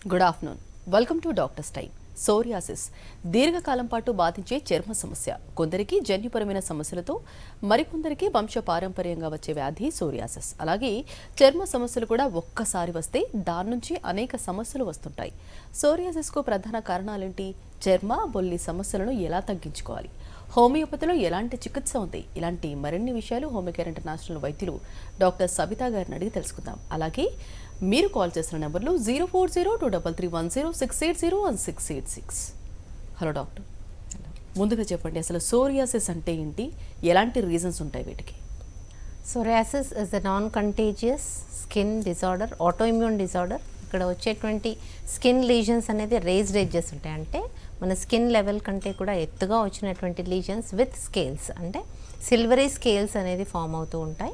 Good afternoon. Welcome to doctors time. Psoriasis దీర్ఘకాలం పాటు బాధించే చర్మ సమస్య. కొందరికి జన్యుపరమైన సమస్యలతో, మరికొందరికి వంశ పారంపర్యంగా వచ్చే వ్యాధి సోరియాసిస్. అలాగే చర్మ సమస్యలు కూడా ఒక్కసారి వస్తే దాని నుంచి అనేక సమస్యలు వస్తుంటాయి. సోరియాసిస్కు ప్రధాన కారణాలేంటి? చర్మ, బొల్లి సమస్యలను ఎలా తగ్గించుకోవాలి? హోమియోపతిలో ఎలాంటి చికిత్స ఉంది? ఇలాంటి మరిన్ని విషయాలు హోమియోకేర్ ఇంటర్నేషనల్ వైద్యులు డాక్టర్ సబితా గారిని అడిగి తెలుసుకుందాం. అలాగే మీరు కాల్ చేసిన నెంబర్లు 0402331680 హలో డాక్టర్, ముందుగా చెప్పండి, అసలు సోరియాసిస్ అంటే ఏంటి, ఎలాంటి రీజన్స్ ఉంటాయి వీటికి? Psoriasis is a non-contagious skin disorder, autoimmune disorder. ఇక్కడ వచ్చేటువంటి స్కిన్ లీజన్స్ అనేది రేజ్డ్ ఎడ్జెస్ ఉంటాయి, అంటే మన స్కిన్ లెవెల్ కంటే కూడా ఎత్తుగా వచ్చినటువంటి లీజన్స్ విత్ స్కేల్స్, అంటే సిల్వరీ స్కేల్స్ అనేది ఫామ్ అవుతూ ఉంటాయి.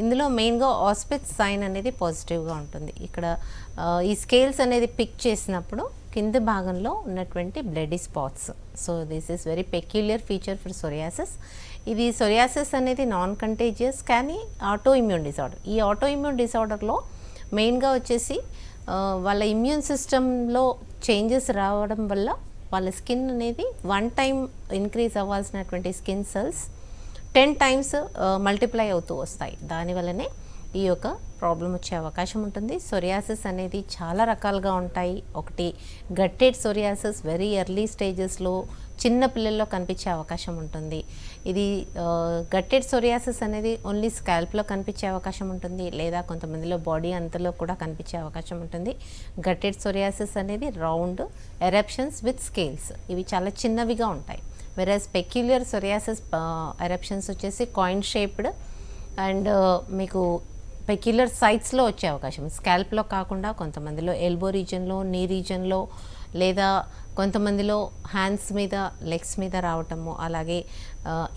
ఇందులో మెయిన్గా ఆస్పిక్స్ సైన్ అనేది పాజిటివ్గా ఉంటుంది. ఇక్కడ ఈ స్కేల్స్ అనేది పిక్ చేసినప్పుడు కింద భాగంలో ఉన్నటువంటి bloody spots. So this is very peculiar feature for psoriasis. ఇది సోరియాసిస్ అనేది నాన్ కంటేజియస్ కానీ ఆటో ఇమ్యూన్ డిసార్డర్. ఈ ఆటో ఇమ్యూన్ డిసార్డర్లో మెయిన్గా వచ్చేసి వాళ్ళ ఇమ్యూన్ సిస్టంలో చేంజెస్ రావడం వల్ల వాళ్ళ స్కిన్ అనేది 1 టైం ఇంక్రీజ్ అవ్వాల్సినటువంటి స్కిన్ సెల్స్ 10 టైమ్స్ మల్టిప్లై అవుతూ వస్తాయి. దానివల్లనే ఈ యొక్క ప్రాబ్లం వచ్చే అవకాశం ఉంటుంది. సోరియాసిస్ అనేది చాలా రకాలుగా ఉంటాయి. ఒకటి గట్టెడ్ సోరియాసిస్, వెరీ ఎర్లీ స్టేజెస్లో చిన్న పిల్లల్లో కనిపించే అవకాశం ఉంటుంది. ఇది గట్టెడ్ సోరియాసిస్ అనేది ఓన్లీ స్కాల్ప్లో కనిపించే అవకాశం ఉంటుంది, లేదా కొంతమందిలో బాడీ అంతలో కూడా కనిపించే అవకాశం ఉంటుంది. గట్టెడ్ సోరియాసిస్ అనేది రౌండ్ ఎరప్షన్స్ విత్ స్కేల్స్, ఇవి చాలా చిన్నవిగా ఉంటాయి. వెరాజ్ పెక్యులియర్ సోరియాసిస్ ఎరప్షన్స్ వచ్చేసి కాయిన్ షేప్డ్ అండ్ మీకు పెక్యులర్ సైట్స్లో వచ్చే అవకాశం, స్కాల్ప్లో కాకుండా కొంతమందిలో ఎల్బో రీజన్లో, నీ రీజన్లో, లేదా కొంతమందిలో హ్యాండ్స్ మీద, లెగ్స్ మీద రావటము, అలాగే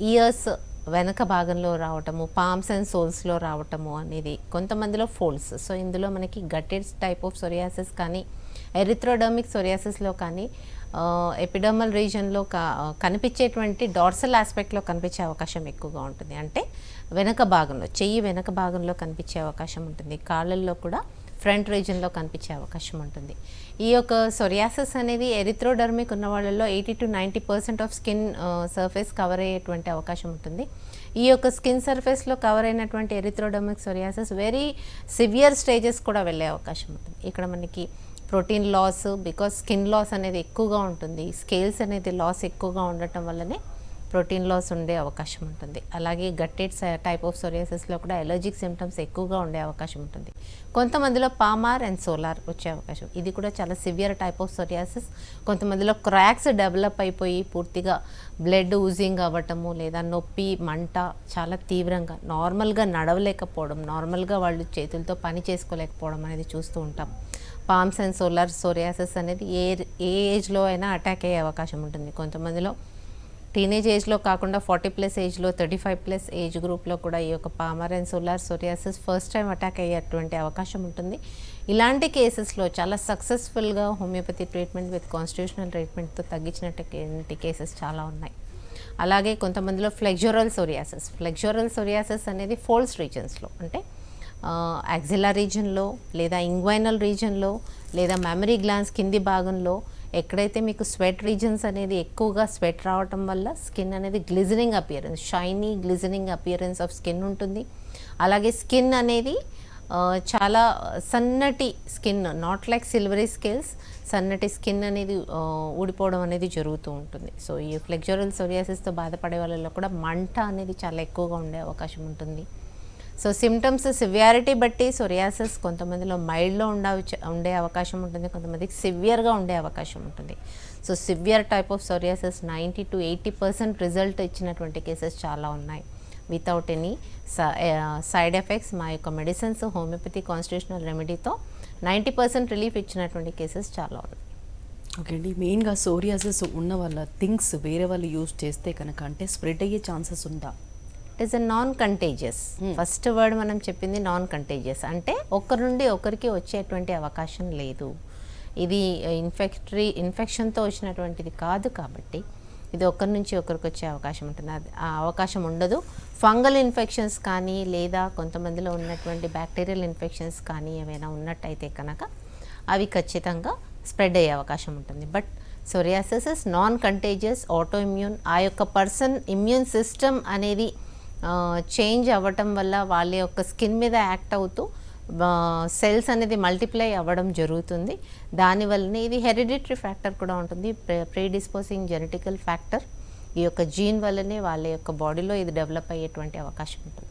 ఇయర్స్ వెనక భాగంలో రావటము, పామ్స్ అండ్ సోల్స్లో రావటము అనేది, కొంతమందిలో ఫోల్డ్స్. సో ఇందులో మనకి గట్టెడ్ టైప్ ఆఫ్ సోరియాసిస్ కానీ, ఎరిథ్రోడర్మిక్ సోరియాసిస్లో కానీ ఎపిడర్మల్ రీజన్లో కనిపించేటువంటి డార్సల్ ఆస్పెక్ట్లో కనిపించే అవకాశం ఎక్కువగా ఉంటుంది, అంటే వెనక భాగంలో, చెయ్యి వెనక భాగంలో కనిపించే అవకాశం ఉంటుంది. కాళ్ళల్లో కూడా ఫ్రంట్ రీజన్లో కనిపించే అవకాశం ఉంటుంది. ఈ యొక్క సోరియాసిస్ అనేది ఎరిథ్రోడర్మిక్ ఉన్న వాళ్ళల్లో 80 to 90% of skin surface cover అయ్యేటువంటి అవకాశం ఉంటుంది. ఈ యొక్క స్కిన్ సర్ఫేస్లో కవర్ అయినటువంటి erythrodermic psoriasis very severe stages కూడా వెళ్ళే అవకాశం ఉంటుంది. ఇక్కడ మనకి protein loss, because skin loss అనేది ఎక్కువగా ఉంటుంది, స్కేల్స్ అనేది లాస్ ఎక్కువగా ఉండటం వల్లనే ప్రోటీన్ లాస్ ఉండే అవకాశం ఉంటుంది. అలాగే గట్టెడ్ టైప్ ఆఫ్ సోరియాసిస్లో కూడా ఎలర్జిక్ సిమ్టమ్స్ ఎక్కువగా ఉండే అవకాశం ఉంటుంది. కొంతమందిలో పామార్ అండ్ సోలార్ వచ్చే అవకాశం, ఇది కూడా చాలా సివియర్ టైప్ ఆఫ్ సోరియాసిస్. కొంతమందిలో క్రాక్స్ డెవలప్ అయిపోయి పూర్తిగా బ్లడ్ ఊజింగ్ అవ్వటము, లేదా నొప్పి, మంట చాలా తీవ్రంగా, నార్మల్గా నడవలేకపోవడం, నార్మల్గా వాళ్ళు చేతులతో పని చేసుకోలేకపోవడం అనేది చూస్తూ ఉంటాం. పామ్స్ అండ్ సోలార్ సోరియాసిస్ అనేది ఏ ఏజ్లో అయినా అటాక్ అయ్యే అవకాశం ఉంటుంది. కొంతమందిలో టీనేజ్ ఏజ్లో కాకుండా 40+ ఏజ్లో, 35+ ఏజ్ గ్రూప్లో కూడా ఈ యొక్క palmar and solar psoriasis first time attack అయ్యేటువంటి అవకాశం ఉంటుంది. ఇలాంటి కేసెస్లో చాలా సక్సెస్ఫుల్గా హోమియోపతి ట్రీట్మెంట్ విత్ కాన్స్టిట్యూషనల్ ట్రీట్మెంట్తో తగ్గించినటువంటి కేసెస్ చాలా ఉన్నాయి. అలాగే కొంతమందిలో ఫ్లెక్జోరల్ సోరియాసిస్ అనేది ఫోల్డ్స్ రీజన్స్లో, అంటే యాక్సిలా రీజన్లో, లేదా ఇంగ్వైనల్ రీజన్లో, లేదా మెమరీ గ్లాండ్స్ కింది భాగంలో ఎక్కడైతే మీకు స్వెట్ రీజన్స్ అనేది ఎక్కువగా స్వెట్ రావటం వల్ల స్కిన్ అనేది glistening appearance, shiny glistening appearance of skin ఉంటుంది. అలాగే స్కిన్ అనేది చాలా సన్నటి skin, not like silvery scales, సన్నటి స్కిన్ అనేది ఊడిపోవడం అనేది జరుగుతూ ఉంటుంది. సో ఈ ఫ్లెక్జోరల్ సోరియాసిస్తో బాధపడే వాళ్ళలో కూడా మంట అనేది చాలా ఎక్కువగా ఉండే అవకాశం ఉంటుంది. సో సిమ్టమ్స్ సివియారిటీ బట్టి సోరియాసిస్ కొంతమందిలో మైల్డ్లో ఉండే అవకాశం ఉంటుంది, కొంతమందికి సివియర్గా ఉండే అవకాశం ఉంటుంది. So severe type of psoriasis 90 to 80% result ఇచ్చినటువంటి కేసెస్ చాలా ఉన్నాయి, వితౌట్ ఎనీ సైడ్ ఎఫెక్ట్స్. మా యొక్క మెడిసిన్స్ హోమియోపతి కాన్స్టిట్యూషనల్ రెమెడీతో 90% రిలీఫ్ ఇచ్చినటువంటి కేసెస్ చాలా ఉన్నాయి. ఓకే అండి, మెయిన్గా సోరియాసిస్ ఉన్న వాళ్ళ థింగ్స్ వేరే వాళ్ళు యూజ్ చేస్తే కనుక అంటే స్ప్రెడ్ అయ్యే ఛాన్సెస్ ఉందా? It is a non contagious. First word మనం చెప్పింది నాన్ కంటేజియస్, అంటే ఒకరి నుండి ఒకరికి వచ్చేటువంటి అవకాశం లేదు. ఇది ఇన్ఫెక్షన్తో వచ్చినటువంటిది కాదు, కాబట్టి ఇది ఒకరి నుంచి ఒకరికి వచ్చే అవకాశం ఉంటుంది. ఆ అవకాశం ఉండదు. ఫంగల్ ఇన్ఫెక్షన్స్ కానీ, లేదా కొంతమందిలో ఉన్నటువంటి బ్యాక్టీరియల్ ఇన్ఫెక్షన్స్ కానీ ఏమైనా ఉన్నట్టయితే కనుక అవి ఖచ్చితంగా స్ప్రెడ్ అయ్యే అవకాశం ఉంటుంది. But psoriasis is non contagious, auto immune. ఆ యొక్క పర్సన్ ఇమ్యూన్ సిస్టమ్ అనేది చేంజ్ అవ్వటం వల్ల వాళ్ళ యొక్క స్కిన్ మీద యాక్ట్ అవుతూ సెల్స్ అనేది మల్టిప్లై అవ్వడం జరుగుతుంది. దానివల్లనే ఇది హెరిడిటరీ ఫ్యాక్టర్ కూడా ఉంటుంది, ప్రీడిస్పోజింగ్ జెనెటికల్ ఫ్యాక్టర్. ఈ యొక్క జీన్ వల్లనే వాళ్ళ యొక్క బాడీలో ఇది డెవలప్ అయ్యేటువంటి అవకాశం ఉంటుంది.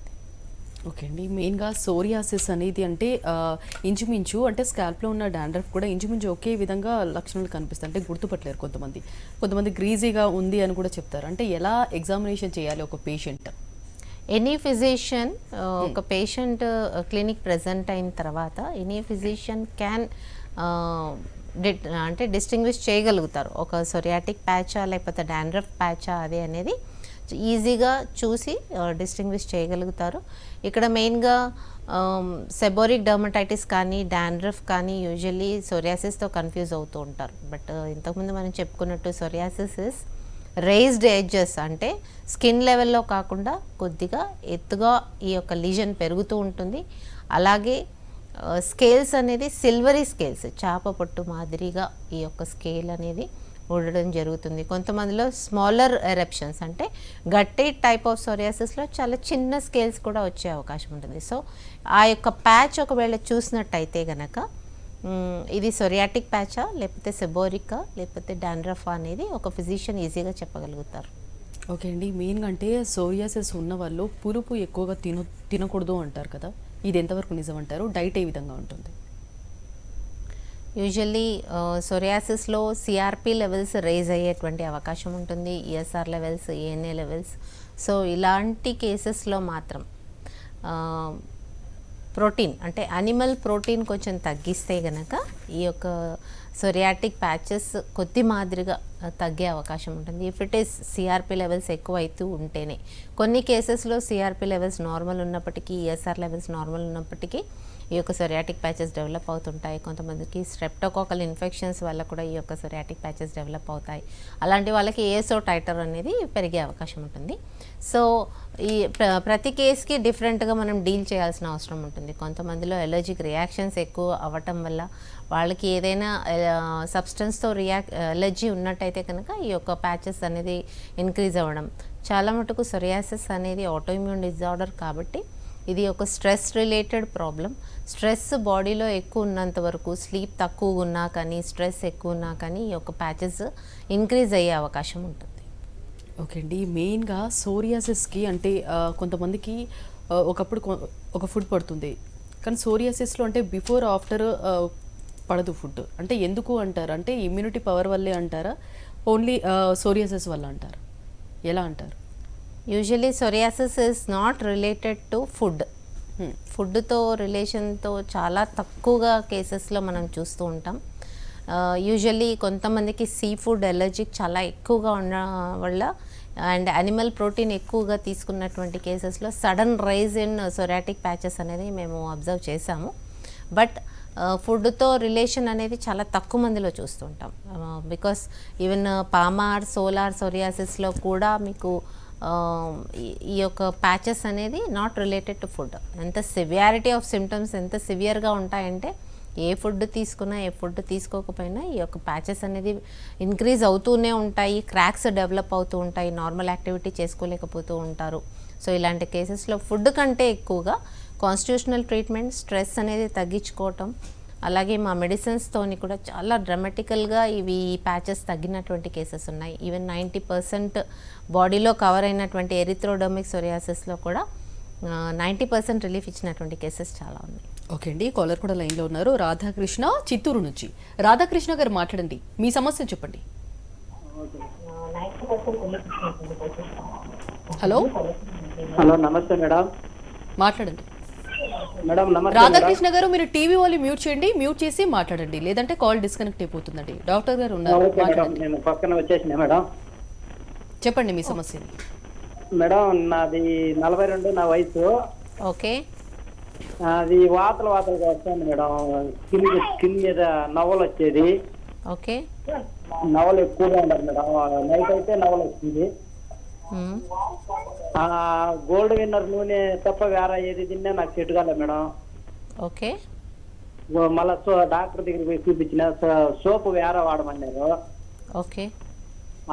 ఓకే అండి, మెయిన్గా సోరియాసిస్ అనేది అంటే ఇంచుమించు అంటే స్కాల్ప్లో ఉన్న డాండ్రఫ్ కూడా ఇంచుమించు ఒకే విధంగా లక్షణాలు కనిపిస్తాయి. అంటే గుర్తుపట్టలేరు కొంతమంది గ్రీజీగా ఉంది అని కూడా చెప్తారు. అంటే ఎలా ఎగ్జామినేషన్ చేయాలి ఒక పేషెంట్? ఎనీ ఫిజిషియన్ ఒక పేషెంట్ క్లినిక్ ప్రజెంట్ అయిన తర్వాత ఎనీ ఫిజిషియన్ క్యాన్ అంటే డిస్టింగ్విష్ చేయగలుగుతారు ఒక సొరియాటిక్ ప్యాచా లేకపోతే డాండ్రఫ్ ప్యాచా అది అనేది ఈజీగా చూసి డిస్టింగ్విష్ చేయగలుగుతారు. ఇక్కడ మెయిన్గా సెబోరిక్ డర్మటైటిస్ కానీ డాండ్రఫ్ కానీ యూజువల్లీ సోరియాసిస్తో కన్ఫ్యూజ్ అవుతూ ఉంటారు. బట్ ఇంతకుముందు మనం చెప్పుకున్నట్టు సోరియాసిస్ ఇస్ రేజ్డ్ ఎడ్జెస్, అంటే స్కిన్ లెవెల్లో కాకుండా కొద్దిగా ఎత్తుగా ఈ యొక్క లీజన్ పెరుగుతూ ఉంటుంది. అలాగే స్కేల్స్ అనేది సిల్వరీ స్కేల్స్, చేప పొట్టు మాదిరిగా ఈ యొక్క స్కేల్ అనేది ఉండడం జరుగుతుంది. కొంతమందిలో స్మాలర్ ఎరప్షన్స్ అంటే గట్టి టైప్ ఆఫ్ సోరియాసిస్లో చాలా చిన్న స్కేల్స్ కూడా వచ్చే అవకాశం ఉంటుంది. సో ఆ యొక్క ప్యాచ్ ఒకవేళ చూసినట్టయితే గనక ఇది సొరియాటిక్ ప్యాచా లేకపోతే సెబోరికా లేకపోతే డాండ్రఫా అనేది ఒక ఫిజిషియన్ ఈజీగా చెప్పగలుగుతారు. ఓకే అండి, మెయిన్గా అంటే సోరియాసిస్ ఉన్న వాళ్ళు పులుపు ఎక్కువగా తినకూడదు అంటారు కదా, ఇది ఎంతవరకు నిజం అంటారు? డైట్ ఏ విధంగా ఉంటుంది? యూజువల్లీ సోరియాసిస్లో సిఆర్పి లెవెల్స్ రేజ్ అయ్యేటువంటి అవకాశం ఉంటుంది, ESR levels, ANA levels. So ఇలాంటి కేసెస్లో మాత్రం ప్రోటీన్ అంటే అనిమల్ ప్రోటీన్ కొంచెం తగ్గిస్తే గనక ఈ యొక్క సొరియాటిక్ ప్యాచెస్ కొద్ది మాదిరిగా తగ్గే అవకాశం ఉంటుంది. If it is CRP levels ఎక్కువ అవుతూ ఉంటేనే. కొన్ని కేసెస్లో సిఆర్పి లెవెల్స్ నార్మల్ ఉన్నప్పటికీ, ఈఎస్ఆర్ లెవెల్స్ నార్మల్ ఉన్నప్పటికీ ఈ యొక్క సొరియాటిక్ ప్యాచెస్ డెవలప్ అవుతుంటాయి. కొంతమందికి స్ట్రెప్టోకాకల్ ఇన్ఫెక్షన్స్ వల్ల కూడా ఈ యొక్క సొరియాటిక్ ప్యాచెస్ డెవలప్ అవుతాయి. అలాంటి వాళ్ళకి ఏఎస్ఓ టైటర్ అనేది పెరిగే అవకాశం ఉంటుంది. సో ఈ ప్రతి కేసుకి డిఫరెంట్గా మనం డీల్ చేయాల్సిన అవసరం ఉంటుంది. కొంతమందిలో ఎలర్జిక్ రియాక్షన్స్ ఎక్కువ అవ్వటం వల్ల వాళ్ళకి ఏదైనా సబ్స్టెన్స్తో ఎలర్జీ ఉన్నట్టయితే కనుక ఈ యొక్క ప్యాచెస్ అనేది ఇంక్రీజ్ అవ్వడం. చాలా మటుకు సొరియాసిస్ అనేది ఆటోఇమ్యూన్ డిజార్డర్ కాబట్టి ఇది ఒక స్ట్రెస్ రిలేటెడ్ ప్రాబ్లం. స్ట్రెస్ బాడీలో ఎక్కువ ఉన్నంత వరకు, స్లీప్ తక్కువ ఉన్నా కానీ, స్ట్రెస్ ఎక్కువ ఉన్నా కానీ ఈ యొక్క ప్యాచెస్ ఇంక్రీజ్ అయ్యే అవకాశం ఉంటుంది. ఓకే అండి, మెయిన్గా సోరియాసిస్కి అంటే కొంతమందికి ఒకప్పుడు ఒక ఫుడ్ పడుతుంది, కానీ సోరియాసిస్లో అంటే బిఫోర్ ఆఫ్టర్ పడదు ఫుడ్. అంటే ఎందుకు అంటారు? అంటే ఇమ్యూనిటీ పవర్ వల్లే అంటారా, ఓన్లీ సోరియాసిస్ వల్ల అంటారా, ఎలా అంటారు? Usually psoriasis is not related to food. ఫుడ్తో రిలేషన్తో చాలా తక్కువగా కేసెస్లో మనం చూస్తూ ఉంటాం. యూజువల్లీ కొంతమందికి సీ ఫుడ్ ఎలర్జిక్ చాలా ఎక్కువగా ఉన్న వల్ల అండ్ అనిమల్ ప్రోటీన్ ఎక్కువగా తీసుకున్నటువంటి కేసెస్లో sudden rise in psoriatic patches అనేది మేము అబ్జర్వ్ చేసాము. బట్ ఫుడ్తో రిలేషన్ అనేది చాలా తక్కువ మందిలో చూస్తుంటాం. బికాస్ ఈవెన్ పామార్, సోలార్ సొరియాసిస్లో కూడా మీకు ఈ యొక్క ప్యాచెస్ అనేది నాట్ రిలేటెడ్ టు ఫుడ్. ఎంత సివియారిటీ ఆఫ్ సిమ్టమ్స్ ఎంత సివియర్గా ఉంటాయంటే ఏ ఫుడ్ తీసుకున్నా ఏ ఫుడ్ తీసుకోకపోయినా ఈ యొక్క ప్యాచెస్ అనేది ఇంక్రీజ్ అవుతూనే ఉంటాయి, క్రాక్స్ డెవలప్ అవుతూ ఉంటాయి, నార్మల్ యాక్టివిటీ చేసుకోలేకపోతూ ఉంటారు. సో ఇలాంటి కేసెస్లో ఫుడ్ కంటే ఎక్కువగా కాన్స్టిట్యూషనల్ ట్రీట్మెంట్, స్ట్రెస్ అనేది తగ్గించుకోవటం, అలాగే మా మెడిసిన్స్తోని కూడా చాలా డ్రామాటికల్గా ఇవి ప్యాచెస్ తగ్గినటువంటి కేసెస్ ఉన్నాయి. ఈవెన్ 90% బాడీలో కవర్ అయినటువంటి ఎరిథ్రోడర్మిక్ సొరియాసిస్లో కూడా 90% రిలీఫ్ ఇచ్చినటువంటి కేసెస్ చాలా ఉన్నాయి. ఓకే అండి, కాలర్ కూడా లైన్లో ఉన్నారు. రాధాకృష్ణ చిత్తూరు నుంచి. రాధాకృష్ణ గారు మాట్లాడండి, మీ సమస్య చెప్పండి. హలో హలో, నమస్తే మేడం. మాట్లాడండి మేడం నమస్తే. రాధాకృష్ణ గారు, మీరు టీవీ వాళ్ళు మ్యూట్ చేయండి, మ్యూట్ చేసి మాట్లాడండి, లేదంటే కాల్ డిస్కనెక్ట్ అయిపోతుందండి. డాక్టర్ గారు ఉన్నారు, ఓకే మేడం, మాట్లాడండి. నేను పక్కన వచ్చేసిన మేడం. చెప్పండి మీ సమస్యని. మేడం నాది 42 నా వయసు. ఓకే, అది వాతలుగా వస్తుంది మేడం. స్కిన్ మీద నవ్వలు వచ్చేది. ఓకే, నవ్వలు ఎక్కువగా ఉండదు మేడం. నైట్ అయితే నవ్వలు వస్తుంది. గోల్డ్ విన్నర్ నూనె తప్ప వేరే ఏది తిన్నా నాకు చెట్టు కాలే మేడం. ఓకే. మళ్ళా డాక్టర్ దగ్గరికి పోయి చూపించిన సోపు వేరే వాడమన్నారు. ఓకే.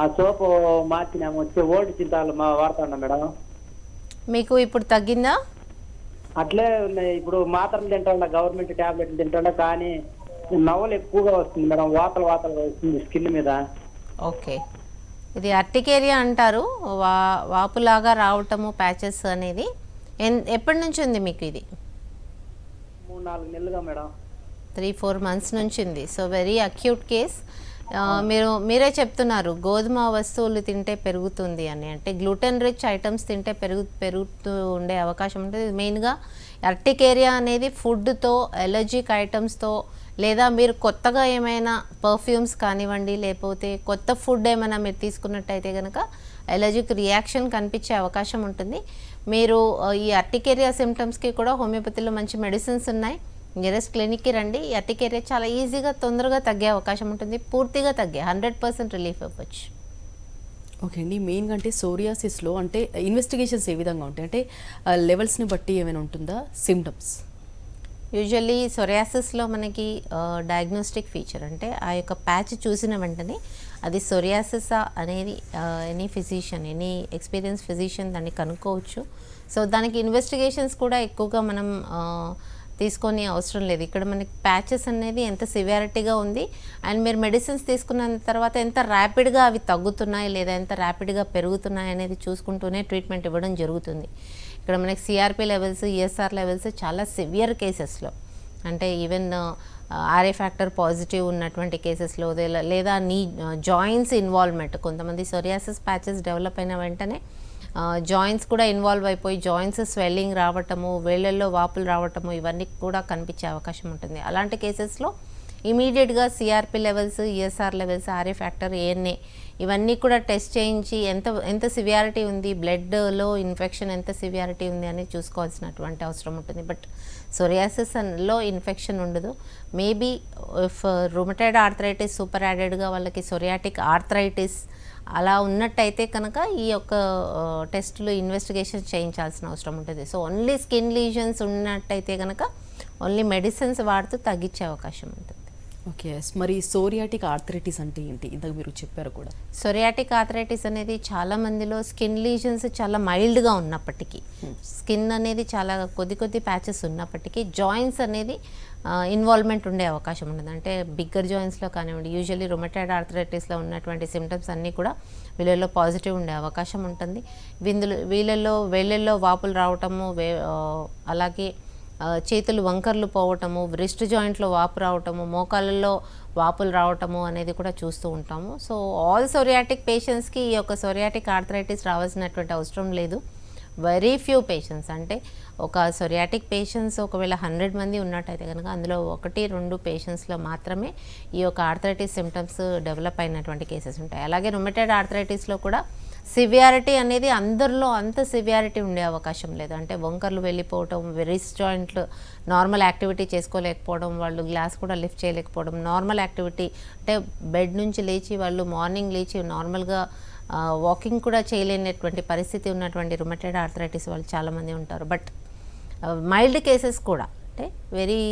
ఆ సోపు మార్చినాము, వచ్చి ఓల్డ్ చింతాలు వాడుతున్నాం మేడం. మీకు ఇప్పుడు తగ్గిందా? అట్లే ఉన్నాయి. ఇప్పుడు మాత్రలు తింటాడా, గవర్నమెంట్ టాబ్లెట్లు తింటాడా, కానీ నవ్వులు ఎక్కువగా వస్తుంది మేడం, వాతలు వస్తుంది స్కిన్ మీద. ఓకే. ఇది అర్టికేరియా అంటారు, వాపులాగా రావటము ప్యాచెస్ అనేది. ఎప్పటి నుంచి ఉంది మీకు ఇది? 3-4 నెలలుగా మేడం. 3-4 months నుంచి ఉంది. So very acute case. మీరే చెప్తున్నారు గోధుమ వస్తువులు తింటే పెరుగుతుంది అని. అంటే గ్లూటెన్ రిచ్ ఐటమ్స్ తింటే పెరుగుతూ ఉండే అవకాశం ఉంటుంది. మెయిన్గా అర్టికేరియా అనేది ఫుడ్తో, ఎలర్జిక్ ఐటమ్స్తో, లేదా మీరు కొత్తగా ఏమైనా పర్ఫ్యూమ్స్ కానివ్వండి, లేకపోతే కొత్త ఫుడ్ ఏమైనా మీరు తీసుకున్నట్టయితే కనుక ఎలర్జిక్ రియాక్షన్ కనిపించే అవకాశం ఉంటుంది. మీరు ఈ అర్టికేరియా సిమ్టమ్స్కి కూడా హోమియోపతిలో మంచి మెడిసిన్స్ ఉన్నాయి. నియరెస్ట్ క్లినిక్కి రండి. ఈ అర్టికేరియా చాలా ఈజీగా, తొందరగా తగ్గే అవకాశం ఉంటుంది. పూర్తిగా తగ్గే 100% రిలీఫ్ అవ్వచ్చు. ఓకే అండి. మెయిన్గా అంటే సోరియాసిస్లో అంటే ఇన్వెస్టిగేషన్స్ ఏ విధంగా ఉంటాయి? అంటే లెవెల్స్ని బట్టి ఏమైనా ఉంటుందా సిమ్టమ్స్? యూజువల్లీ సొరియాసిస్లో మనకి డయాగ్నోస్టిక్ ఫీచర్ అంటే ఆ యొక్క ప్యాచ్ చూసిన వెంటనే అది సొరియాసిసా అనేది any physician, any experience physician దాన్ని కనుక్కోవచ్చు. సో దానికి ఇన్వెస్టిగేషన్స్ కూడా ఎక్కువగా మనం తీసుకొని అవసరం లేదు. ఇక్కడ మనకి ప్యాచెస్ అనేది ఎంత సివియారిటీగా ఉంది అండ్ మీరు మెడిసిన్స్ తీసుకున్న తర్వాత ఎంత ర్యాపిడ్గా అవి తగ్గుతున్నాయి లేదా ఎంత ర్యాపిడ్గా పెరుగుతున్నాయి అనేది చూసుకుంటూనే ట్రీట్మెంట్ ఇవ్వడం జరుగుతుంది. ఇక్కడ మనకి సిఆర్పి లెవెల్స్, ఈఎస్ఆర్ లెవెల్స్ చాలా సివియర్ కేసెస్లో, అంటే ఈవెన్ ఆర్ఏ ఫ్యాక్టర్ పాజిటివ్ ఉన్నటువంటి కేసెస్లో, లేదా నీ జాయింట్స్ ఇన్వాల్వ్మెంట్, కొంతమంది సొరియాసిస్ ప్యాచెస్ డెవలప్ అయిన వెంటనే జాయింట్స్ కూడా ఇన్వాల్వ్ అయిపోయి జాయింట్స్ స్వెల్లింగ్ రావటము, వేళ్ళల్లో వాపులు రావటము, ఇవన్నీ కూడా కనిపించే అవకాశం ఉంటుంది. అలాంటి కేసెస్లో ఇమీడియట్గా CRP levels, ESR levels, RA factor, ANA ఇవన్నీ కూడా టెస్ట్ చేయించి ఎంత సివియారిటీ ఉంది, బ్లడ్లో ఇన్ఫెక్షన్ ఎంత సివియారిటీ ఉంది అని చూసుకోవాల్సినటువంటి అవసరం ఉంటుంది. బట్ సొరియాసిస్లో ఇన్ఫెక్షన్ ఉండదు. Maybe if rheumatoid arthritis super యాడెడ్గా వాళ్ళకి సొరియాటిక్ ఆర్థరైటిస్ అలా ఉన్నట్టయితే కనుక ఈ యొక్క టెస్టులు, ఇన్వెస్టిగేషన్ చేయించాల్సిన అవసరం ఉంటుంది. సో ఓన్లీ స్కిన్ లీజన్స్ ఉన్నట్టయితే కనుక ఓన్లీ మెడిసిన్స్ వాడుతూ తగ్గించే అవకాశం ఉంటుంది. ఓకే. మరి సోరియాటిక్ ఆర్థరైటిస్ అంటే ఏంటి? ఇంతకు మీరు చెప్పారు కూడా. సొరియాటిక్ ఆర్థరైటిస్ అనేది చాలా మందిలో స్కిన్ లీజన్స్ చాలా మైల్డ్గా ఉన్నప్పటికీ, స్కిన్ అనేది చాలా కొద్ది ప్యాచెస్ ఉన్నప్పటికీ జాయింట్స్ అనేది ఇన్వాల్వ్మెంట్ ఉండే అవకాశం ఉంటుంది. అంటే బిగ్గర్ జాయింట్స్లో కానివ్వండి, యూజువల్లీ రొమటైడ్ ఆర్థరైటిస్లో ఉన్నటువంటి సిమ్టమ్స్ అన్నీ కూడా వీళ్ళల్లో పాజిటివ్ ఉండే అవకాశం ఉంటుంది. వీళ్ళల్లో వేళ్ళల్లో వాపులు రావటము, అలాగే చేతులు వంకర్లు పోవటము, రిస్ట్ జాయింట్లో వాపు రావటము, మోకాళ్ళల్లో వాపులు రావటము అనేది కూడా చూస్తూ ఉంటాము. సో ఆల్ సొరియాటిక్ పేషెంట్స్కి ఈ యొక్క సొరియాటిక్ ఆర్థరైటిస్ రావాల్సినటువంటి అవసరం లేదు. వెరీ ఫ్యూ పేషెంట్స్, అంటే ఒక సొరియాటిక్ పేషెంట్స్ ఒకవేళ 100 మంది ఉన్నట్టయితే కనుక అందులో 1-2 పేషెంట్స్లో మాత్రమే ఈ యొక్క ఆర్థరైటిస్ సిమ్టమ్స్ డెవలప్ అయినటువంటి కేసెస్ ఉంటాయి. అలాగే రుమటైడ్ ఆర్థరైటిస్లో కూడా సివియారిటీ అనేది అందరిలో అంత సివియారిటీ ఉండే అవకాశం లేదు. అంటే వంకర్లు వెళ్ళిపోవటం, రిస్ట్ జాయింట్లు నార్మల్ యాక్టివిటీ చేసుకోలేకపోవడం, వాళ్ళు గ్లాస్ కూడా లిఫ్ట్ చేయలేకపోవడం, నార్మల్ యాక్టివిటీ అంటే బెడ్ నుంచి లేచి వాళ్ళు మార్నింగ్ లేచి నార్మల్గా వాకింగ్ కూడా చేయలేనటువంటి పరిస్థితి ఉన్నటువంటి రుమటైడ్ ఆర్థరైటిస్ వాళ్ళు చాలామంది ఉంటారు. బట్ మైల్డ్ కేసెస్ కూడా, అంటే వెరీ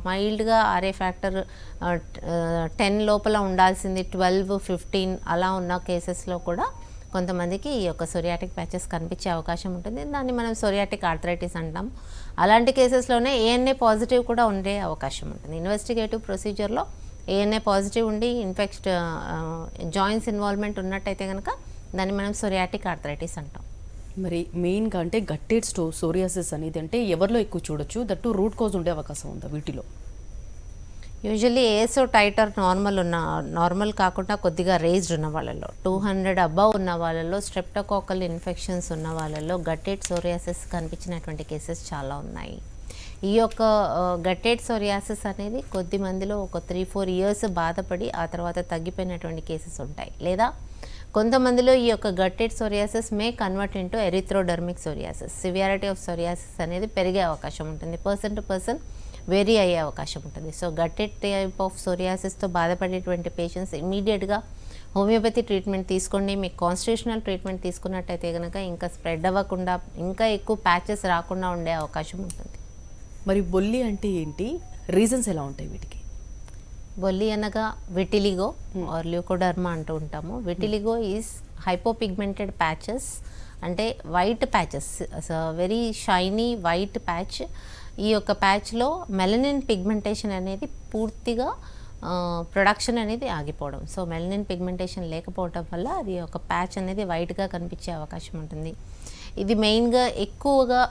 మైల్డ్గా ఆర్ఏ ఫ్యాక్టర్ 10 లోపల ఉండాల్సింది 12-15 అలా ఉన్న కేసెస్లో కూడా కొంతమందికి ఈ యొక్క సొరియాటిక్ ప్యాచెస్ కనిపించే అవకాశం ఉంటుంది. దాన్ని మనం సొరియాటిక్ ఆర్థరైటిస్ అంటాం. అలాంటి కేసెస్లోనే ఏఎన్ఏ పాజిటివ్ కూడా ఉండే అవకాశం ఉంటుంది. ఇన్వెస్టిగేటివ్ ప్రొసీజర్లో ఏఎన్ఏ పాజిటివ్ ఉండి జాయింట్స్ ఇన్వాల్వ్మెంట్ ఉన్నట్టయితే కనుక దాన్ని మనం సొరియాటిక్ ఆర్థరైటిస్ అంటాం. మరి మెయిన్గా అంటే గట్టెడ్ సోరియాసిస్ అనేది అంటే ఎవరిలో ఎక్కువ చూడొచ్చు? దట్టు రూట్ కాజ్ ఉండే అవకాశం ఉందా వీటిలో? యూజువల్లీ ఏసో టైటర్ నార్మల్ కాకుండా కొద్దిగా రేజ్డ్ ఉన్న వాళ్ళలో, 200 అబవ్ ఉన్న వాళ్ళలో, స్ట్రెప్టోకాకల్ ఇన్ఫెక్షన్స్ ఉన్న వాళ్ళలో గట్టెడ్ సోరియాసిస్ కనిపించినటువంటి కేసెస్ చాలా ఉన్నాయి. ఈ యొక్క గట్టెడ్ సోరియాసిస్ అనేది కొద్ది మందిలో ఒక 3-4 ఇయర్స్ బాధపడి ఆ తర్వాత తగ్గిపోయినటువంటి కేసెస్ ఉంటాయి. లేదా కొంతమందిలో ఈ యొక్క గట్టెడ్ psoriasis May convert into erythrodermic psoriasis. Severity of psoriasis అనేది పెరిగే అవకాశం ఉంటుంది. పర్సన్ టు పర్సన్ వేరీ అయ్యే అవకాశం ఉంటుంది. సో గట్టెడ్ టైప్ ఆఫ్ సోరియాసిస్తో బాధపడేటువంటి పేషెంట్స్ ఇమీడియట్గా హోమియోపతి ట్రీట్మెంట్ తీసుకోండి. మీకు కాన్స్టిట్యూషనల్ ట్రీట్మెంట్ తీసుకున్నట్టయితే కనుక ఇంకా స్ప్రెడ్ అవ్వకుండా, ఇంకా ఎక్కువ ప్యాచెస్ రాకుండా ఉండే అవకాశం ఉంటుంది. మరి బొల్లి అంటే ఏంటి? రీజన్స్ ఎలా ఉంటాయి వీటికి? బొల్లి అనగా విటిలిగో ఆర్ ల్యూకోడర్మా అంటూ ఉంటాము. విటిలిగో ఈజ్ హైపోపిగ్మెంటెడ్ ప్యాచెస్, అంటే white patches, very shiny white patch. ఈ యొక్క ప్యాచ్లో మెలనిన్ పిగ్మెంటేషన్ అనేది పూర్తిగా ప్రొడక్షన్ అనేది ఆగిపోవడం. సో మెలనిన్ పిగ్మెంటేషన్ లేకపోవడం వల్ల అది ఒక ప్యాచ్ అనేది వైట్గా కనిపించే అవకాశం ఉంటుంది. ఇది మెయిన్గా ఎక్కువగా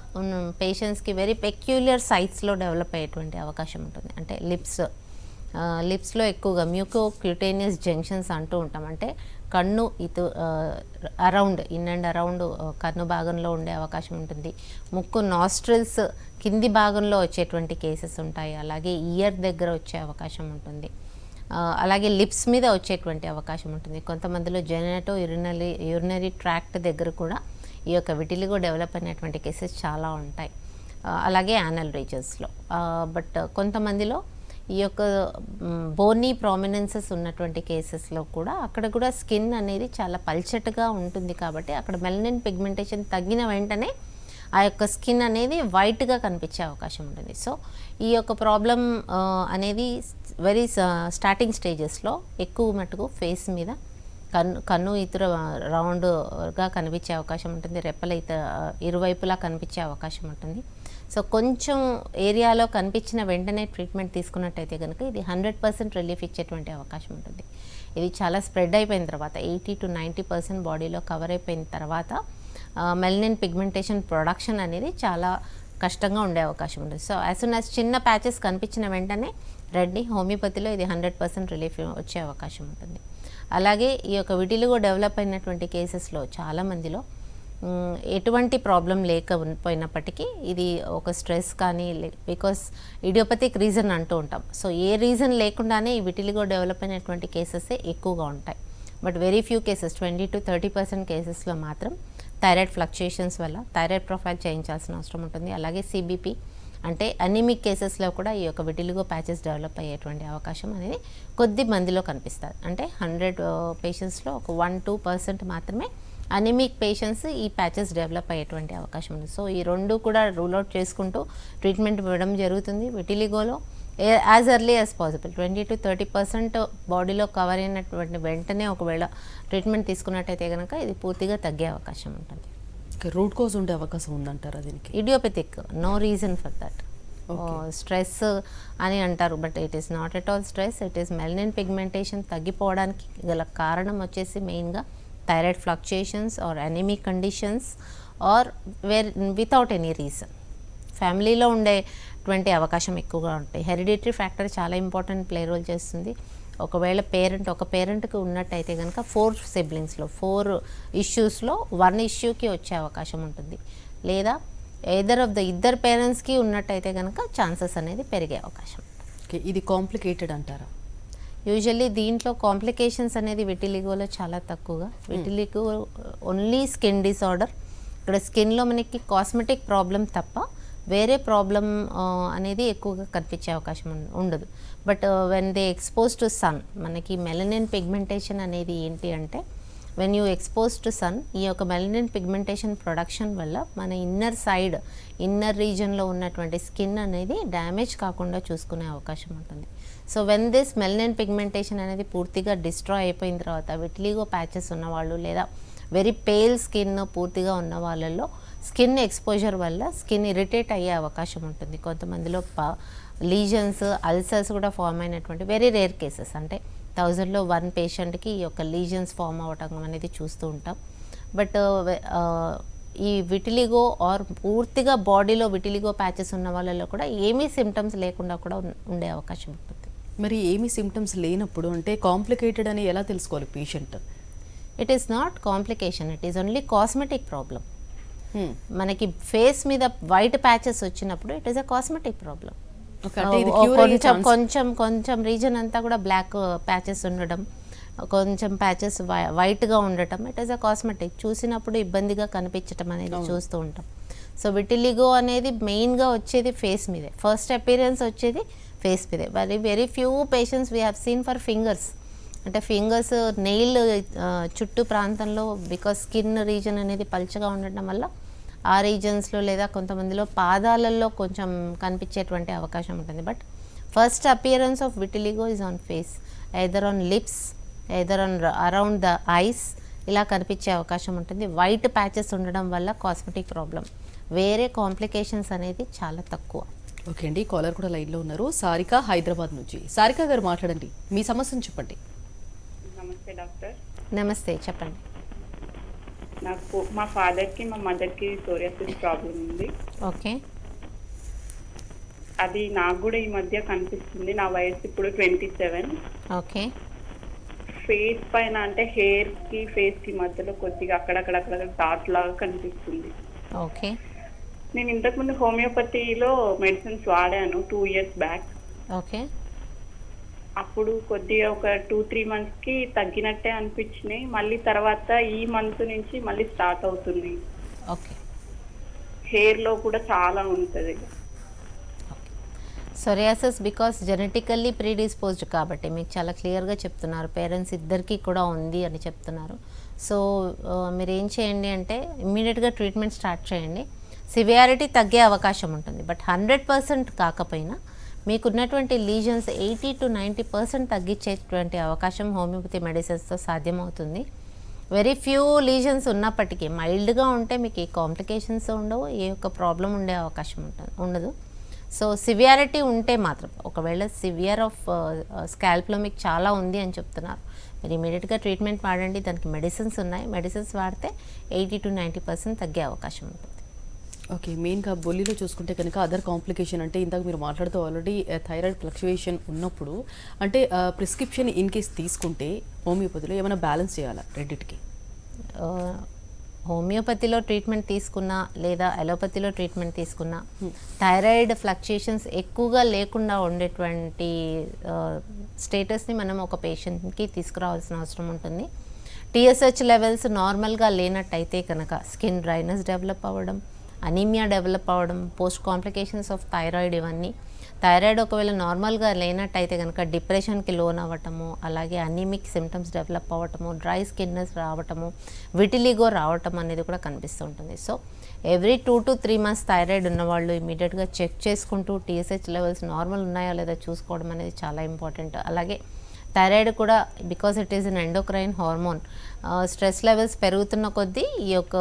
పేషెంట్స్కి వెరీ పెక్యులియర్ సైట్స్లో డెవలప్ అయ్యేటువంటి అవకాశం ఉంటుంది. అంటే లిప్స్లో ఎక్కువగా మ్యూకో క్యూటేనియస్ జంక్షన్స్ అంటూ ఉంటాం. అంటే కన్ను అరౌండ్ ఇన్ అండ్ అరౌండ్ కన్ను భాగంలో ఉండే అవకాశం ఉంటుంది. ముక్కు నాస్ట్రిల్స్ కింది భాగంలో వచ్చేటువంటి కేసెస్ ఉంటాయి. అలాగే ఇయర్ దగ్గర వచ్చే అవకాశం ఉంటుంది. అలాగే లిప్స్ మీద వచ్చేటువంటి అవకాశం ఉంటుంది. కొంతమందిలో జెనటో యూరినరీ ట్రాక్ట్ దగ్గర కూడా ఈ యొక్క విటిలిగో డెవలప్ అయినటువంటి కేసెస్ చాలా ఉంటాయి. అలాగే యానల్ రీజన్స్లో. బట్ కొంతమందిలో ఈ యొక్క బోనీ ప్రామినెన్సెస్ ఉన్నటువంటి కేసెస్లో కూడా అక్కడ కూడా స్కిన్ అనేది చాలా పల్చటిగా ఉంటుంది. కాబట్టి అక్కడ మెలనిన్ పిగ్మెంటేషన్ తగ్గిన వెంటనే ఆ యొక్క స్కిన్ అనేది వైట్గా కనిపించే అవకాశం ఉంటుంది. సో ఈ యొక్క ప్రాబ్లం అనేది వెరీ స్టార్టింగ్ స్టేజెస్లో ఎక్కువ మటుకు ఫేస్ మీద కన్ను ఇతర రౌండ్గా కనిపించే అవకాశం ఉంటుంది. రెప్పల ఇరువైపులా కనిపించే అవకాశం ఉంటుంది. సో కొంచెం ఏరియాలో కనిపించిన వెంటనే ట్రీట్మెంట్ తీసుకున్నట్టయితే కనుక ఇది 100% రిలీఫ్ ఇచ్చేటువంటి అవకాశం ఉంటుంది. ఇది చాలా స్ప్రెడ్ అయిపోయిన తర్వాత 80 to 90% బాడీలో కవర్ అయిపోయిన తర్వాత మెలనిన్ పిగ్మెంటేషన్ ప్రొడక్షన్ అనేది చాలా కష్టంగా ఉండే అవకాశం ఉంటుంది. సో యాజ్ సూన్ యాజ్ చిన్న ప్యాచెస్ కనిపించిన వెంటనే రెడ్డి హోమియోపతిలో ఇది 100% రిలీఫ్ వచ్చే అవకాశం ఉంటుంది. అలాగే ఈ యొక్క విటిలిగో డెవలప్ అయినటువంటి కేసెస్లో చాలామందిలో ఎటువంటి ప్రాబ్లం లేకపోయినప్పటికీ ఇది ఒక స్ట్రెస్ కానీ బికాస్ ఇడియోపతిక్ రీజన్ అంటూ ఉంటాం. సో ఏ రీజన్ లేకుండానే ఈ విటిలిగో డెవలప్ అయినటువంటి కేసెసే ఎక్కువగా ఉంటాయి. But very few cases 20 to 30% కేసెస్లో మాత్రం థైరాయిడ్ ఫ్లక్చుయేషన్స్ వల్ల థైరాయిడ్ ప్రొఫైల్ చేయించాల్సిన అవసరం ఉంటుంది. అలాగే సిబిపి అంటే అనీమిక్ కేసెస్లో కూడా ఈ యొక్క విటిలిగో ప్యాచెస్ డెవలప్ అయ్యేటువంటి అవకాశం అనేది కొద్ది మందిలో కనిపిస్తుంది. అంటే 100 పేషెంట్స్లో ఒక 1-2% మాత్రమే అనీమిక్ పేషెంట్స్ ఈ ప్యాచెస్ డెవలప్ అయ్యేటువంటి అవకాశం ఉంది. సో ఈ రెండు కూడా రూల్ అవుట్ చేసుకుంటూ ట్రీట్మెంట్ ఇవ్వడం జరుగుతుంది. విటిలిగోలో as early as possible 20 to 30% బాడీలో కవర్ అయినటువంటి వెంటనే ఒకవేళ ట్రీట్మెంట్ తీసుకున్నట్టయితే కనుక ఇది పూర్తిగా తగ్గే అవకాశం ఉంటుంది. రూట్ కోజ్ ఉండే అవకాశం ఉందంటారా దీనికి? Idiopathic, no reason for that. Stress అని అంటారు, but it is not at all stress. It is melanin pigmentation తగ్గిపోవడానికి గల కారణం వచ్చేసి మెయిన్గా thyroid fluctuations or anaemic conditions or without any reason. ఫ్యామిలీలో ఉండేటువంటి అవకాశం ఎక్కువగా ఉంటాయి. హెరిడిటరీ ఫ్యాక్టర్ చాలా ఇంపార్టెంట్ ప్లే రోల్ చేస్తుంది. ఒకవేళ ఒక పేరెంట్కి ఉన్నట్టయితే కనుక 4 సిబ్లింగ్స్లో 4 ఇష్యూస్లో 1 ఇష్యూకి వచ్చే అవకాశం ఉంటుంది. లేదా ఇద్దరు పేరెంట్స్కి ఉన్నట్టయితే కనుక ఛాన్సెస్ అనేది పెరిగే అవకాశం. ఓకే, ఇది కాంప్లికేటెడ్ అంటారా? యూజువల్లీ దీంట్లో కాంప్లికేషన్స్ అనేది విటిలిగోలో చాలా తక్కువగా. Vitiligo only skin disorder. ఇక్కడ స్కిన్లో మనకి కాస్మెటిక్ ప్రాబ్లం తప్ప వేరే ప్రాబ్లం అనేది ఎక్కువగా కనిపించే అవకాశం ఉండదు. But when they expose to sun, మనకి మెలనిన్ పిగ్మెంటేషన్ అనేది ఏంటి అంటే when you expose to sun, ఈ యొక్క మెలనిన్ పిగ్మెంటేషన్ ప్రొడక్షన్ వల్ల మన ఇన్నర్ రీజన్లో ఉన్నటువంటి స్కిన్ అనేది డ్యామేజ్ కాకుండా చూసుకునే అవకాశం ఉంటుంది. So when this melanin pigmentation అనేది పూర్తిగా డిస్ట్రాయ్ అయిపోయిన తర్వాత విటిలిగో ప్యాచెస్ ఉన్నవాళ్ళు లేదా వెరీ పేల్ స్కిన్ పూర్తిగా ఉన్న వాళ్ళల్లో స్కిన్ ఎక్స్పోజర్ వల్ల స్కిన్ ఇరిటేట్ అయ్యే అవకాశం ఉంటుంది. కొంతమందిలో లీజన్స్, అల్సర్స్ కూడా ఫామ్ అయినటువంటి వెరీ రేర్ కేసెస్, అంటే 1000లో 1 పేషెంట్కి ఈ యొక్క లీజన్స్ ఫామ్ అవ్వటం అనేది చూస్తూ ఉంటాం. బట్ ఈ విటిలిగో ఆర్ పూర్తిగా బాడీలో విటిలిగో ప్యాచెస్ ఉన్న వాళ్ళలో కూడా ఏమీ సిమ్టమ్స్ లేకుండా కూడా ఉండే అవకాశం ఉంటుంది. మరి ఏమీ సిమ్టమ్స్ లేనప్పుడు అంటే కాంప్లికేటెడ్ అని ఎలా తెలుసుకోవాలి patient? It is not complication, it is only cosmetic problem. మనకి ఫేస్ మీద వైట్ ప్యాచెస్ వచ్చినప్పుడు it is a cosmetic problem. కొంచెం రీజన్ అంతా కూడా బ్లాక్ ప్యాచెస్ ఉండడం, కొంచెం ప్యాచెస్ వైట్గా ఉండటం, ఇట్ ఈస్ అ కాస్మెటిక్. చూసినప్పుడు ఇబ్బందిగా కనిపించటం అనేది చూస్తూ ఉంటాం. సో విటిలిగో అనేది మెయిన్గా వచ్చేది ఫేస్ మీదే, ఫస్ట్ అపీరెన్స్ వచ్చేది ఫేస్ మీదే. Very few patients we have seen for fingers. అంటే ఫింగర్స్ నెయిల్ చుట్టూ ప్రాంతంలో బికాస్ స్కిన్ రీజన్ అనేది పల్చగా ఉండటం వల్ల ఆ రీజన్స్లో లేదా కొంతమందిలో పాదాలలో కొంచెం కనిపించేటువంటి అవకాశం ఉంటుంది. But First appearance of vitiligo is on face, either on lips, either on around the eyes, ఇలా కనిపించే అవకాశం ఉంటుంది. వైట్ ప్యాచెస్ ఉండడం వల్ల కాస్మెటిక్ ప్రాబ్లం, వేరే కాంప్లికేషన్స్ అనేది చాలా తక్కువ. ఓకే అండి, కాలర్ కూడా లైన్లో ఉన్నారు. సారిక హైదరాబాద్ నుంచి. సారిక గారు మాట్లాడండి, మీ సమస్యను చెప్పండి. నమస్తే డాక్టర్. నమస్తే, చెప్పండి. నాకు మా ఫాదర్కి మా మదర్కి సోరియాసిస్ ప్రాబ్లం ఉంది. ఓకే, అది నాకు కూడా ఈ మధ్య కనిపిస్తుంది. నా వయసు ఇప్పుడు 27. ఓకే, ఫేస్ పైన అంటే హెయిర్కి ఫేస్కి మధ్యలో కొద్దిగా అక్కడక్కడ డాట్ లాగా కనిపిస్తుంది. ఓకే, నేను ఇంతకుముందు హోమియోపతిలో మెడిసిన్స్ వాడాను 2 years బ్యాక్. ఓకే, అప్పుడు కొద్దిగా ఒక 2-3 monthsకి తగ్గినట్టే అనిపించినాయి. మళ్ళీ తర్వాత ఈ మంత్ నుంచి మళ్ళీ స్టార్ట్ అవుతుంది. ఓకే. హెయిర్లో కూడా చాలా ఉంటుంది. సోరియాసిస్ బికాస్ జెనెటికల్లీ ప్రీడిస్పోజ్డ్ కాబట్టి మీకు చాలా క్లియర్గా చెప్తున్నారు, పేరెంట్స్ ఇద్దరికీ కూడా ఉంది అని చెప్తున్నారు. సో మీరు ఏం చేయండి అంటే ఇమ్మీడియట్గా ట్రీట్మెంట్ స్టార్ట్ చేయండి. సివియారిటీ తగ్గే అవకాశం ఉంటుంది, బట్ 100% కాకపోయినా మీకున్నటువంటి లీజన్స్ 80 to 90% తగ్గించేటువంటి అవకాశం హోమియోపతి మెడిసిన్స్తో సాధ్యమవుతుంది. వెరీ ఫ్యూ లీజన్స్ ఉన్నప్పటికీ మైల్డ్గా ఉంటే మీకు ఏ కాంప్లికేషన్స్ ఉండవు, ఏ ఒక్క ప్రాబ్లం ఉండే అవకాశం ఉండదు. సో సివియారిటీ ఉంటే మాత్రం, ఒకవేళ సివియర్ ఆఫ్ స్కాల్ప్లో మీకు చాలా ఉంది అని చెప్తున్నారు, మీరు ఇమీడియట్గా ట్రీట్మెంట్ వాడండి. దానికి మెడిసిన్స్ ఉన్నాయి, మెడిసిన్స్ వాడితే 80 to 90% తగ్గే అవకాశం ఉంటుంది. ఓకే, మెయిన్గా బొల్లిలో చూసుకుంటే కనుక అదర్ కాంప్లికేషన్ అంటే ఇందాక మీరు మాట్లాడుతూ ఆల్రెడీ థైరాయిడ్ ఫ్లక్చువేషన్ ఉన్నప్పుడు అంటే ప్రిస్క్రిప్షన్ ఇన్ కేస్ తీసుకుంటే హోమియోపతిలో ఏమైనా బ్యాలెన్స్ చేయాలా రెండింటికి? హోమియోపతిలో ట్రీట్మెంట్ తీసుకున్నా లేదా అలోపతిలో ట్రీట్మెంట్ తీసుకున్నా థైరాయిడ్ ఫ్లక్చుయేషన్స్ ఎక్కువగా లేకుండా ఉండేటువంటి స్టేటస్ని మనం ఒక పేషెంట్కి తీసుకురావాల్సిన అవసరం ఉంటుంది. టీఎస్హెచ్ లెవెల్స్ నార్మల్గా లేనట్టయితే కనుక స్కిన్ డ్రైనెస్ డెవలప్ అవ్వడం, అనీమియా డెవలప్ అవ్వడం, పోస్ట్ కాంప్లికేషన్స్ ఆఫ్ థైరాయిడ్, ఇవన్నీ. థైరాయిడ్ ఒకవేళ నార్మల్గా లేనట్టయితే కనుక డిప్రెషన్కి లోన్ అవ్వటము, అలాగే అనీమిక్ సిమ్టమ్స్ డెవలప్ అవ్వటము, డ్రై స్కిన్నెస్ రావటము, విటిలిగో రావటం అనేది కూడా కనిపిస్తూ ఉంటుంది. So every 2 to 3 months thyroid ఉన్నవాళ్ళు ఇమీడియట్గా చెక్ చేసుకుంటూ టీఎస్హెచ్ లెవెల్స్ నార్మల్ ఉన్నాయా లేదా చూసుకోవడం అనేది చాలా ఇంపార్టెంట్. అలాగే థైరాయిడ్ కూడా because it is an endocrine hormone, stress levels పెరుగుతున్న కొద్దీ ఈ యొక్క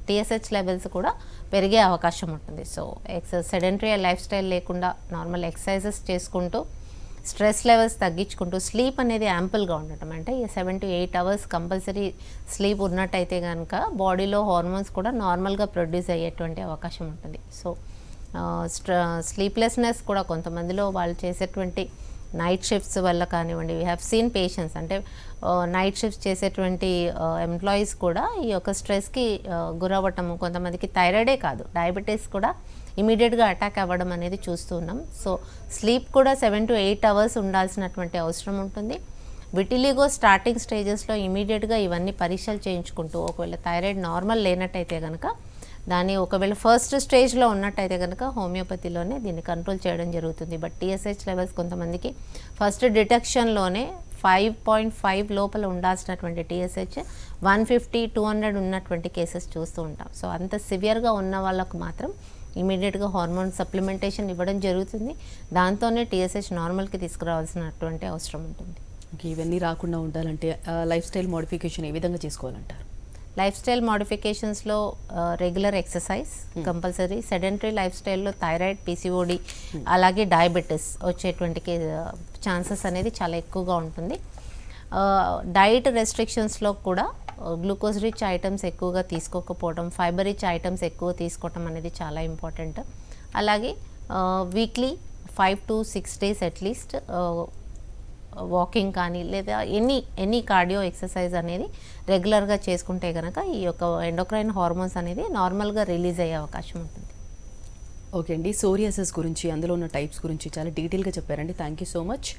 టీఎస్హెచ్ లెవెల్స్ కూడా పెరిగే అవకాశం ఉంటుంది. సో సెడెంటరీ లైఫ్ స్టైల్ లేకుండా నార్మల్ ఎక్సర్సైజెస్ చేసుకుంటూ స్ట్రెస్ లెవెల్స్ తగ్గించుకుంటూ స్లీప్ అనేది యాంపుల్గా ఉండటం, అంటే 7 to 8 hours కంపల్సరీ స్లీప్ ఉన్నట్టయితే కనుక బాడీలో హార్మోన్స్ కూడా నార్మల్గా ప్రొడ్యూస్ అయ్యేటువంటి అవకాశం ఉంటుంది. సో స్లీప్లెస్నెస్ కూడా కొంతమందిలో వాళ్ళు చేసేటువంటి నైట్ షిఫ్ట్స్ వల్ల కానివ్వండి, వీ హ్యావ్ సీన్ పేషెంట్స్ అంటే నైట్ షిఫ్ట్స్ చేసేటువంటి ఎంప్లాయీస్ కూడా ఈ యొక్క స్ట్రెస్కి గురవ్వటము, కొంతమందికి థైరాయిడే కాదు డయాబెటీస్ కూడా ఇమీడియట్గా అటాక్ అవ్వడం అనేది చూస్తూ ఉన్నాం. సో స్లీప్ కూడా 7 to 8 hours ఉండాల్సినటువంటి అవసరం ఉంటుంది. విటిలిగో స్టార్టింగ్ స్టేజెస్లో ఇమీడియట్గా ఇవన్నీ పరీక్షలు చేయించుకుంటూ ఒకవేళ థైరాయిడ్ నార్మల్ లేనట్టయితే కనుక దాన్ని, ఒకవేళ ఫస్ట్ స్టేజ్లో ఉన్నట్టయితే కనుక హోమియోపతిలోనే దీన్ని కంట్రోల్ చేయడం జరుగుతుంది. బట్ టీఎస్హెచ్ లెవెల్స్ కొంతమందికి ఫస్ట్ డిటెక్షన్లోనే 5.5 లోపల ఉండాల్సినటువంటి టీఎస్హెచ్ 150-200 ఉన్నటువంటి కేసెస్ చూస్తూ ఉంటాం. సో అంత సివియర్గా ఉన్న వాళ్ళకు మాత్రం ఇమీడియట్గా హార్మోన్ సప్లిమెంటేషన్ ఇవ్వడం జరుగుతుంది. దాంతోనే టీఎస్హెచ్ నార్మల్కి తీసుకురావాల్సినటువంటి అవసరం ఉంటుంది. ఇవన్నీ రాకుండా ఉండాలంటే లైఫ్ స్టైల్ మోడిఫికేషన్ ఏ విధంగా చేసుకోవాలంటారు? లైఫ్ స్టైల్ మోడిఫికేషన్స్లో రెగ్యులర్ ఎక్సర్సైజ్ కంపల్సరీ, సెడెంటరీ లైఫ్ స్టైల్లో థైరాయిడ్, పీసీఓడి, అలాగే డయాబెటీస్ వచ్చేటువంటి ఛాన్సెస్ అనేది చాలా ఎక్కువగా ఉంటుంది. డైట్ రెస్ట్రిక్షన్స్లో కూడా గ్లూకోజ్ రిచ్ ఐటమ్స్ ఎక్కువగా తీసుకోకపోవడం, ఫైబర్ రిచ్ ఐటమ్స్ ఎక్కువ తీసుకోవడం అనేది చాలా ఇంపార్టెంట్. అలాగే weekly 5 to 6 days at least walking కానీ లేదా ఎనీ కార్డియో ఎక్సర్సైజ్ అనేది రెగ్యులర్గా చేసుకుంటే కనుక ఈ యొక్క ఎండోక్రైన్ హార్మోన్స్ అనేది నార్మల్గా రిలీజ్ అయ్యే అవకాశం ఉంటుంది. ఓకే అండి, సోరియాసిస్ గురించి అందులో ఉన్న టైప్స్ గురించి చాలా డీటెయిల్గా చెప్పారండి. Thank you so much.